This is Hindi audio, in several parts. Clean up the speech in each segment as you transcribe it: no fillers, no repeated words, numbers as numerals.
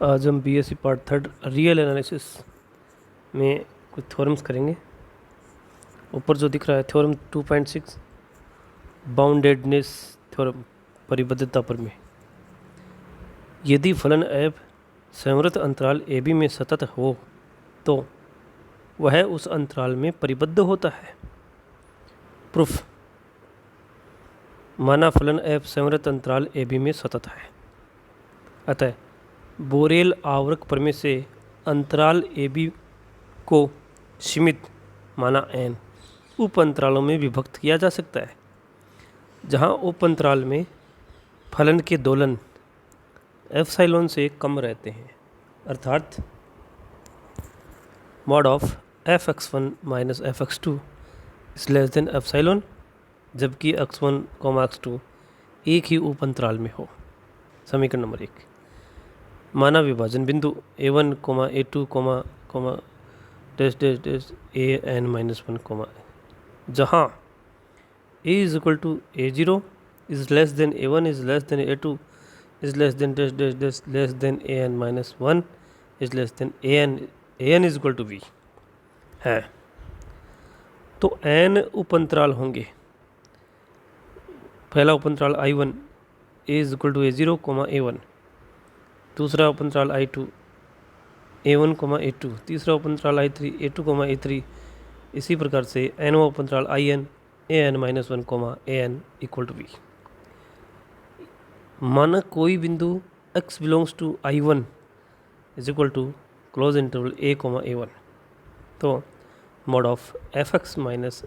आज हम BSc part third real analysis में कुछ थ्योरम्स करेंगे। ऊपर जो दिख रहा है थ्योरम 2.6 बाउंडेडनेस थ्योरम, परिबद्धता प्रमेय। यदि फलन एफ संवृत अंतराल ए बी में सतत हो तो वह उस अंतराल में परिबद्ध होता है। प्रूफ: माना फलन एफ संवृत अंतराल ए बी में सतत है, अतः बोरेल आवर्क प्रमेय से अंतराल ए बी को सीमित माना n उप अंतरालों में विभक्त किया जा सकता है, जहां उप अंतराल में फलन के दोलन एप्सिलॉन से कम रहते हैं, अर्थात mod of fx1 minus fx2 is less than epsilon, जबकि x1, x2 एक ही उप अंतराल में हो। समीकरण नंबर 1। माना विभाजन बिंदु a1, a2, dash dash dash an-1, जहाँ a is equal to a0 is less than a1 is less than a2 is less than dash dash dash less than an-1 is less than an is equal to b है। तो n उप अंतराल होंगे। पहला उप अंतराल I1 a is equal to a0, a1, दूसरा उप अंतराल I2 a1, a2, तीसरा उप अंतराल I3 a2, a3, इसी प्रकार से nवां उप अंतराल In an-1, an equal to b। माना कोई बिंदु x belongs to I1 is equal to close interval a, a1, तो mod of fx minus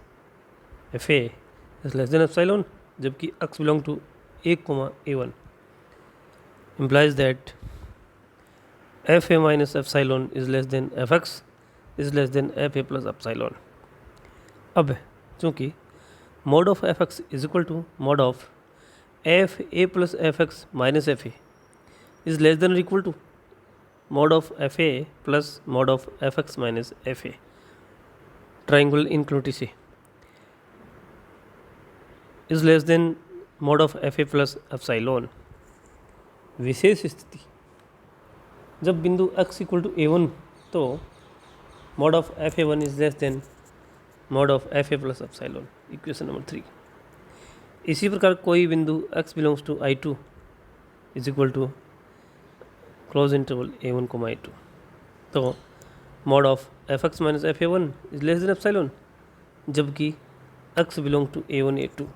fa is less than epsilon, जबकि x belong to a, a1 implies that fa minus epsilon is less than fx is less than fa plus epsilon। अब चूँकि mod of fx is equal to mod of fa plus fx minus fa is less than और equal to mod of fa plus mod of fx minus fa, triangular inequality से, is less than mod of fa plus epsilon. विशेष स्थिति: जब बिंदु x इक्वल टू a1 तो mod of fa1 is less than mod of fa plus epsilon, equation number 3। इसी प्रकार कोई बिंदु x belongs to I2 is equal to close interval a1, a2, तो mod of fx minus fa1 is less than epsilon, जबकि x belong to a1, a2।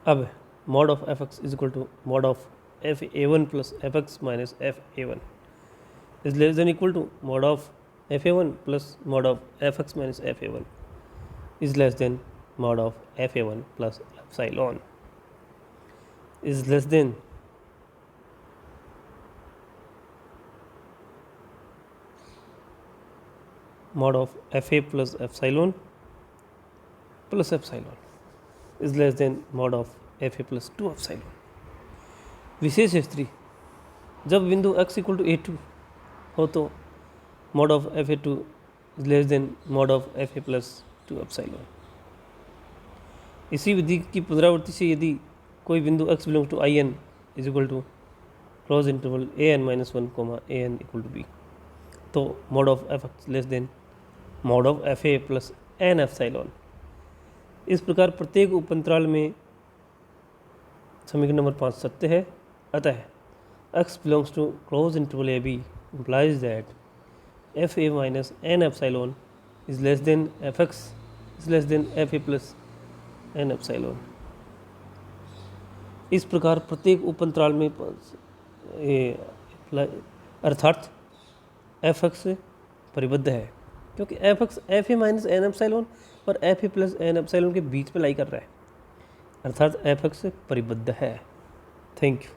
अब mod of fx is equal to mod of fa1 plus fx minus fa1 is less than equal to mod of fa1 plus mod of fx minus fa1 is less than mod of fa1 plus epsilon is less than mod of fa plus epsilon plus epsilon is less than mod of fa plus 2 epsilon. विशेष स्थिति: जब बिंदु x इक्वल टू a2 हो तो mod of fa2 is less than mod of fa plus 2 epsilon. इसी विधि की पुनरावृत्ति से यदि कोई बिंदु x belongs to In is equal to close interval an-1, an equal to b, तो mod of fx less than mod of fa plus n epsilon. इस प्रकार प्रत्येक उपअंतराल में समीकरण नंबर 5 सत्य है, अतः x belongs to close interval a b implies that fa minus n epsilon is less than fx is less than fa plus n epsilon. इस प्रकार प्रत्येक उपअंतराल में अर्थात fx परिबद्ध है, क्योंकि fx fa minus n epsilon और fa प्लस n एप्सिलॉन के बीच में लाई कर रहा है, अर्थात fx परिबद्ध है। Thank you.